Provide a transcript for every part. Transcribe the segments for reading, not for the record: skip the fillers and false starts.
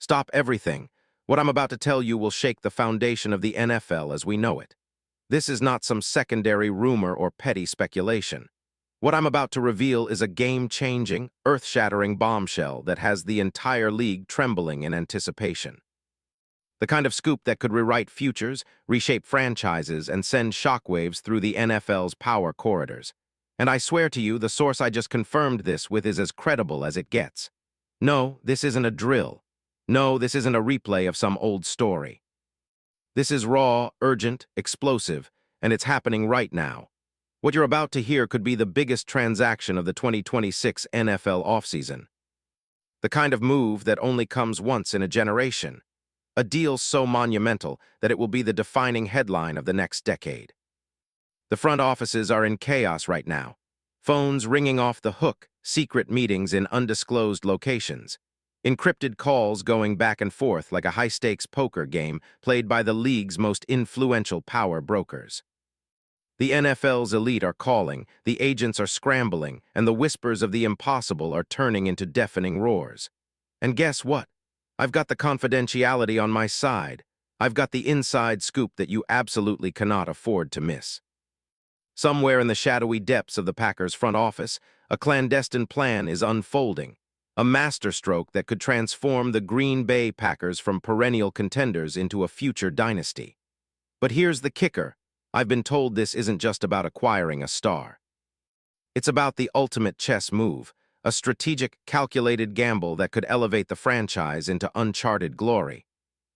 Stop everything. What I'm about to tell you will shake the foundation of the NFL as we know it. This is not some secondary rumor or petty speculation. What I'm about to reveal is a game-changing, earth-shattering bombshell that has the entire league trembling in anticipation. The kind of scoop that could rewrite futures, reshape franchises, and send shockwaves through the NFL's power corridors. And I swear to you, the source I just confirmed this with is as credible as it gets. No, this isn't a drill. No, this isn't a replay of some old story. This is raw, urgent, explosive, and it's happening right now. What you're about to hear could be the biggest transaction of the 2026 NFL offseason. The kind of move that only comes once in a generation. A deal so monumental that it will be the defining headline of the next decade. The front offices are in chaos right now. Phones ringing off the hook, secret meetings in undisclosed locations. Encrypted calls going back and forth like a high-stakes poker game played by the league's most influential power brokers. The NFL's elite are calling, the agents are scrambling, and the whispers of the impossible are turning into deafening roars. And guess what? I've got the confidentiality on my side. I've got the inside scoop that you absolutely cannot afford to miss. Somewhere in the shadowy depths of the Packers' front office, a clandestine plan is unfolding, a masterstroke that could transform the Green Bay Packers from perennial contenders into a future dynasty. But here's the kicker. I've been told this isn't just about acquiring a star. It's about the ultimate chess move, a strategic, calculated gamble that could elevate the franchise into uncharted glory.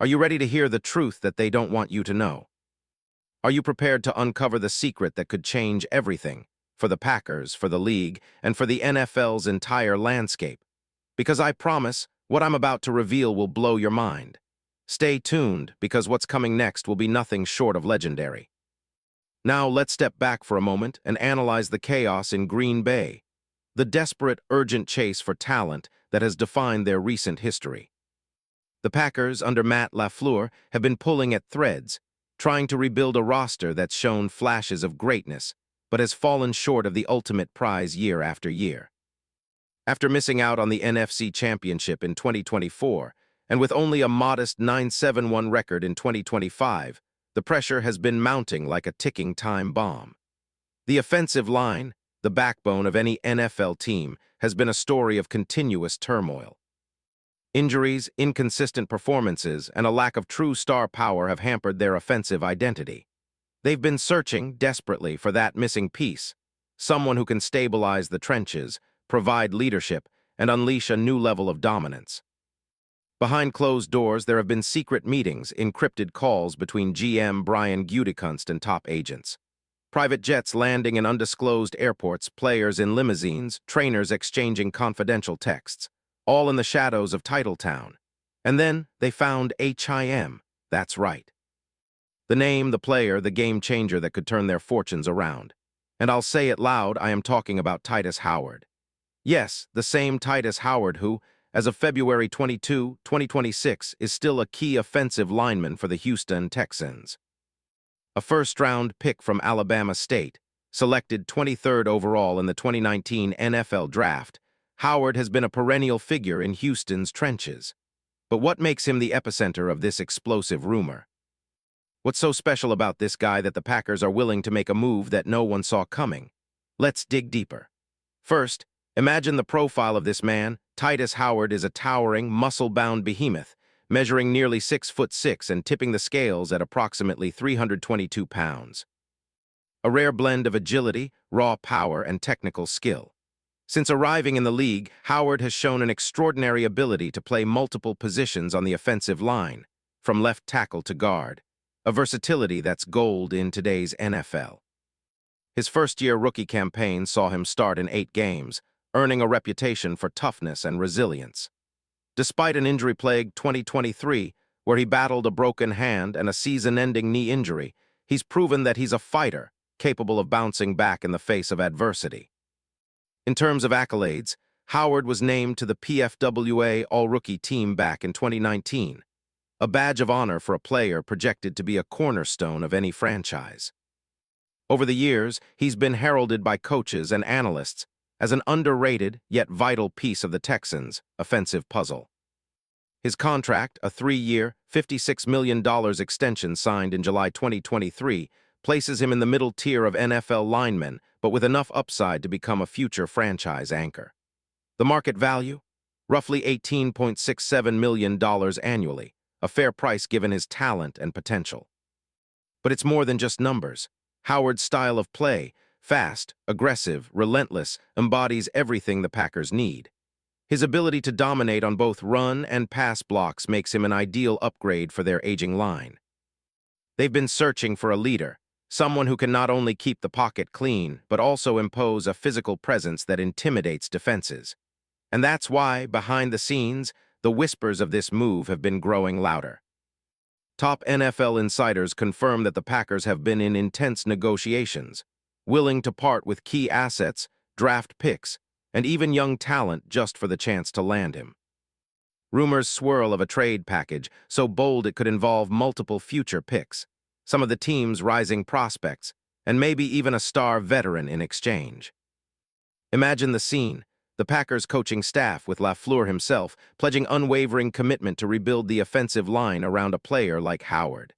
Are you ready to hear the truth that they don't want you to know? Are you prepared to uncover the secret that could change everything, for the Packers, for the league, and for the NFL's entire landscape? Because I promise, what I'm about to reveal will blow your mind. Stay tuned, because what's coming next will be nothing short of legendary. Now let's step back for a moment and analyze the chaos in Green Bay, the desperate, urgent chase for talent that has defined their recent history. The Packers, under Matt LaFleur, have been pulling at threads, trying to rebuild a roster that's shown flashes of greatness, but has fallen short of the ultimate prize year after year. After missing out on the NFC Championship in 2024, and with only a modest 9-7-1 record in 2025, the pressure has been mounting like a ticking time bomb. The offensive line, the backbone of any NFL team, has been a story of continuous turmoil. Injuries, inconsistent performances, and a lack of true star power have hampered their offensive identity. They've been searching desperately for that missing piece, someone who can stabilize the trenches, provide leadership, and unleash a new level of dominance. Behind closed doors, there have been secret meetings, encrypted calls between GM Brian Gutekunst and top agents. Private jets landing in undisclosed airports, players in limousines, trainers exchanging confidential texts, all in the shadows of Titletown. And then they found HIM. That's right. The name, the player, the game changer that could turn their fortunes around. And I'll say it loud, I am talking about Tytus Howard. Yes, the same Tytus Howard who, as of February 22, 2026, is still a key offensive lineman for the Houston Texans. A first-round pick from Alabama State, selected 23rd overall in the 2019 NFL Draft, Howard has been a perennial figure in Houston's trenches. But what makes him the epicenter of this explosive rumor? What's so special about this guy that the Packers are willing to make a move that no one saw coming? Let's dig deeper. First, imagine the profile of this man. Tytus Howard is a towering, muscle-bound behemoth, measuring nearly 6'6" and tipping the scales at approximately 322 pounds. A rare blend of agility, raw power, and technical skill. Since arriving in the league, Howard has shown an extraordinary ability to play multiple positions on the offensive line, from left tackle to guard, a versatility that's gold in today's NFL. His first-year rookie campaign saw him start in 8 games, earning a reputation for toughness and resilience. Despite an injury-plagued 2023, where he battled a broken hand and a season-ending knee injury, he's proven that he's a fighter, capable of bouncing back in the face of adversity. In terms of accolades, Howard was named to the PFWA All-Rookie team back in 2019, a badge of honor for a player projected to be a cornerstone of any franchise. Over the years, he's been heralded by coaches and analysts as an underrated yet vital piece of the Texans' offensive puzzle. His contract, a 3-year, $56 million extension signed in July 2023, places him in the middle tier of NFL linemen, but with enough upside to become a future franchise anchor. The market value? Roughly $18.67 million annually, a fair price given his talent and potential. But it's more than just numbers. Howard's style of play, fast, aggressive, relentless, embodies everything the Packers need. His ability to dominate on both run and pass blocks makes him an ideal upgrade for their aging line. They've been searching for a leader, someone who can not only keep the pocket clean, but also impose a physical presence that intimidates defenses. And that's why, behind the scenes, the whispers of this move have been growing louder. Top NFL insiders confirm that the Packers have been in intense negotiations, willing to part with key assets, draft picks, and even young talent just for the chance to land him. Rumors swirl of a trade package so bold it could involve multiple future picks, some of the team's rising prospects, and maybe even a star veteran in exchange. Imagine the scene, the Packers coaching staff with LaFleur himself pledging unwavering commitment to rebuild the offensive line around a player like Howard.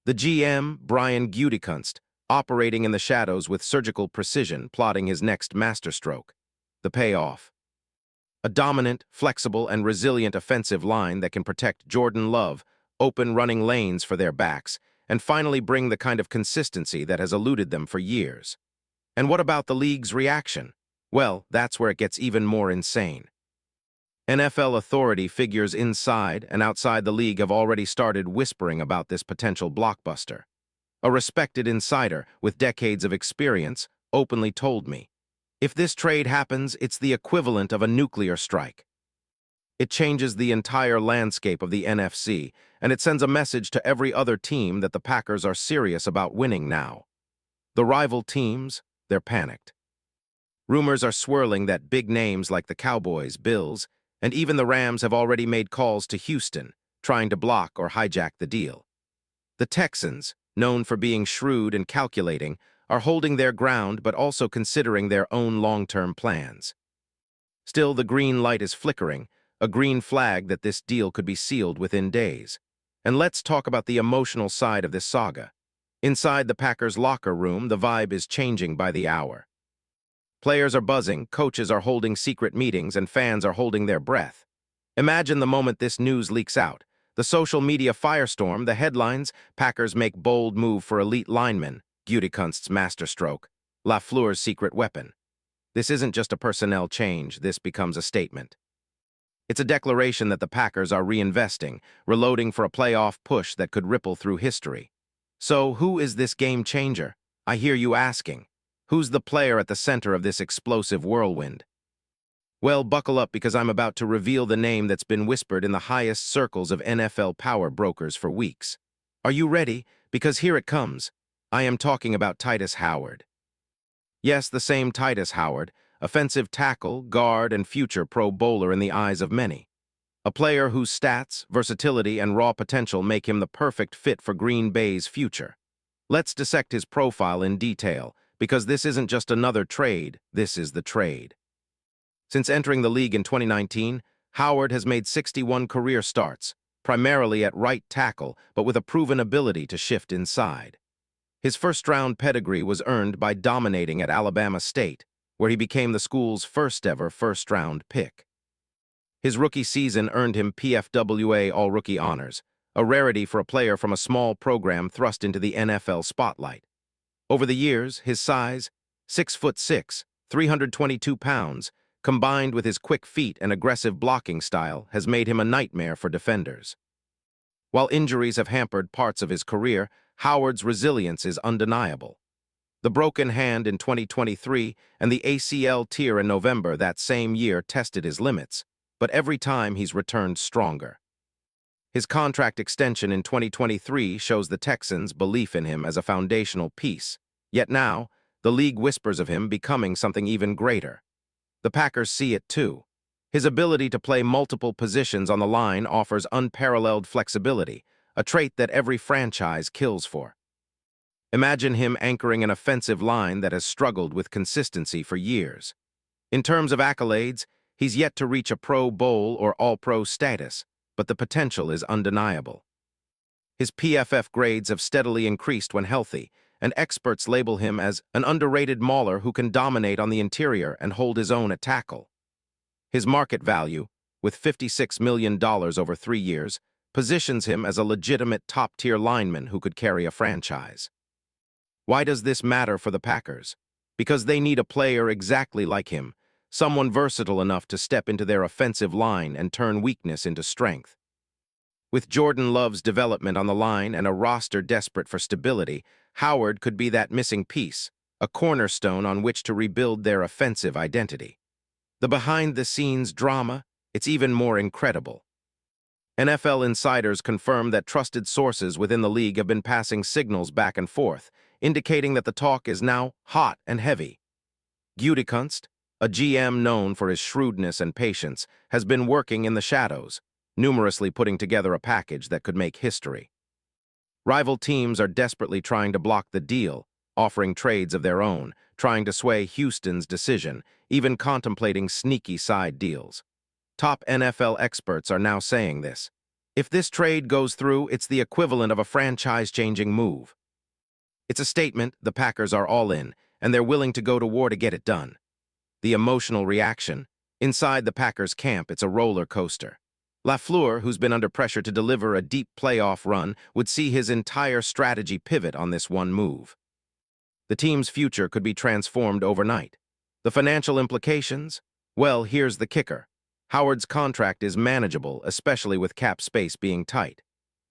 The GM, Brian Gutekunst, operating in the shadows with surgical precision, plotting his next masterstroke. The payoff: a dominant, flexible, and resilient offensive line that can protect Jordan Love, open running lanes for their backs, and finally bring the kind of consistency that has eluded them for years. And what about the league's reaction? Well, that's where it gets even more insane. NFL authority figures inside and outside the league have already started whispering about this potential blockbuster. A respected insider with decades of experience openly told me, "If this trade happens, it's the equivalent of a nuclear strike. It changes the entire landscape of the NFC, and it sends a message to every other team that the Packers are serious about winning now." The rival teams, they're panicked. Rumors are swirling that big names like the Cowboys, Bills, and even the Rams have already made calls to Houston, trying to block or hijack the deal. The Texans, known for being shrewd and calculating, are holding their ground but also considering their own long-term plans. Still, the green light is flickering, a green flag that this deal could be sealed within days. And let's talk about the emotional side of this saga. Inside the Packers' locker room, the vibe is changing by the hour. Players are buzzing, coaches are holding secret meetings, and fans are holding their breath. Imagine the moment this news leaks out. The social media firestorm, the headlines: Packers make bold move for elite linemen, Gutekunst's masterstroke, LaFleur's secret weapon. This isn't just a personnel change, this becomes a statement. It's a declaration that the Packers are reinvesting, reloading for a playoff push that could ripple through history. So, who is this game changer? I hear you asking. Who's the player at the center of this explosive whirlwind? Well, buckle up because I'm about to reveal the name that's been whispered in the highest circles of NFL power brokers for weeks. Are you ready? Because here it comes. I am talking about Tytus Howard. Yes, the same Tytus Howard, offensive tackle, guard, and future Pro Bowler in the eyes of many. A player whose stats, versatility, and raw potential make him the perfect fit for Green Bay's future. Let's dissect his profile in detail, because this isn't just another trade, this is the trade. Since entering the league in 2019, Howard has made 61 career starts, primarily at right tackle, but with a proven ability to shift inside. His first-round pedigree was earned by dominating at Alabama State, where he became the school's first-ever first-round pick. His rookie season earned him PFWA All-Rookie honors, a rarity for a player from a small program thrust into the NFL spotlight. Over the years, his size, 6'6", 322 pounds, combined with his quick feet and aggressive blocking style, has made him a nightmare for defenders. While injuries have hampered parts of his career, Howard's resilience is undeniable. The broken hand in 2023 and the ACL tear in November that same year tested his limits, but every time he's returned stronger. His contract extension in 2023 shows the Texans' belief in him as a foundational piece, yet now, the league whispers of him becoming something even greater. The Packers see it too. His ability to play multiple positions on the line offers unparalleled flexibility, a trait that every franchise kills for. Imagine him anchoring an offensive line that has struggled with consistency for years. In terms of accolades, he's yet to reach a Pro Bowl or All-Pro status, but the potential is undeniable. His PFF grades have steadily increased when healthy, and experts label him as an underrated mauler who can dominate on the interior and hold his own at tackle. His market value, with $56 million over 3 years, positions him as a legitimate top-tier lineman who could carry a franchise. Why does this matter for the Packers? Because they need a player exactly like him, someone versatile enough to step into their offensive line and turn weakness into strength. With Jordan Love's development on the line and a roster desperate for stability, Howard could be that missing piece, a cornerstone on which to rebuild their offensive identity. The behind-the-scenes drama, it's even more incredible. NFL insiders confirm that trusted sources within the league have been passing signals back and forth, indicating that the talk is now hot and heavy. Gutekunst, a GM known for his shrewdness and patience, has been working in the shadows, numerously putting together a package that could make history. Rival teams are desperately trying to block the deal, offering trades of their own, trying to sway Houston's decision, even contemplating sneaky side deals. Top NFL experts are now saying this. If this trade goes through, it's the equivalent of a franchise-changing move. It's a statement the Packers are all in, and they're willing to go to war to get it done. The emotional reaction. Inside the Packers camp, it's a roller coaster. LaFleur, who's been under pressure to deliver a deep playoff run, would see his entire strategy pivot on this one move. The team's future could be transformed overnight. The financial implications? Well, here's the kicker. Howard's contract is manageable, especially with cap space being tight.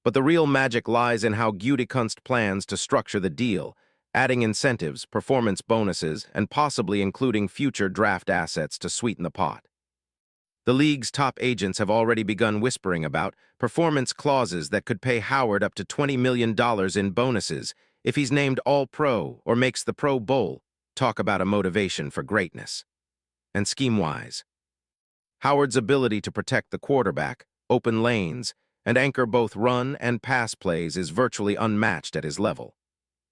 But the real magic lies in how Gutekunst plans to structure the deal, adding incentives, performance bonuses, and possibly including future draft assets to sweeten the pot. The league's top agents have already begun whispering about performance clauses that could pay Howard up to $20 million in bonuses if he's named All-Pro or makes the Pro Bowl. Talk about a motivation for greatness. And scheme-wise, Howard's ability to protect the quarterback, open lanes, and anchor both run and pass plays is virtually unmatched at his level.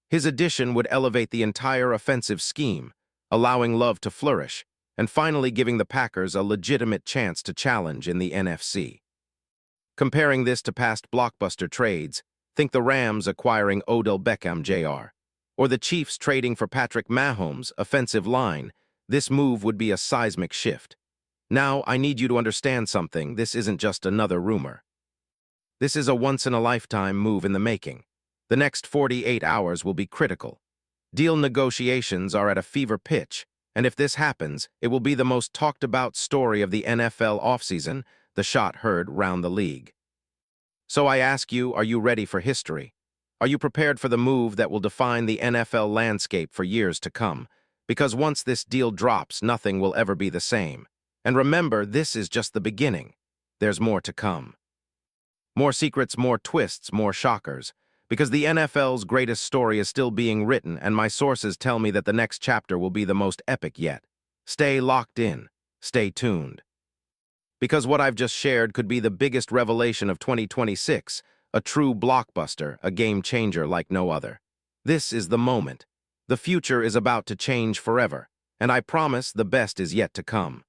His addition would elevate the entire offensive scheme, allowing Love to flourish, and finally giving the Packers a legitimate chance to challenge in the NFC. Comparing this to past blockbuster trades, think the Rams acquiring Odell Beckham Jr., or the Chiefs trading for Patrick Mahomes' offensive line. This move would be a seismic shift. Now, I need you to understand something. This isn't just another rumor. This is a once-in-a-lifetime move in the making. The next 48 hours will be critical. Deal negotiations are at a fever pitch, and if this happens, it will be the most talked-about story of the NFL offseason, the shot heard round the league. So I ask you, are you ready for history? Are you prepared for the move that will define the NFL landscape for years to come? Because once this deal drops, nothing will ever be the same. And remember, this is just the beginning. There's more to come. More secrets, more twists, more shockers. Because the NFL's greatest story is still being written, and my sources tell me that the next chapter will be the most epic yet. Stay locked in. Stay tuned. Because what I've just shared could be the biggest revelation of 2026, a true blockbuster, a game changer like no other. This is the moment. The future is about to change forever, and I promise the best is yet to come.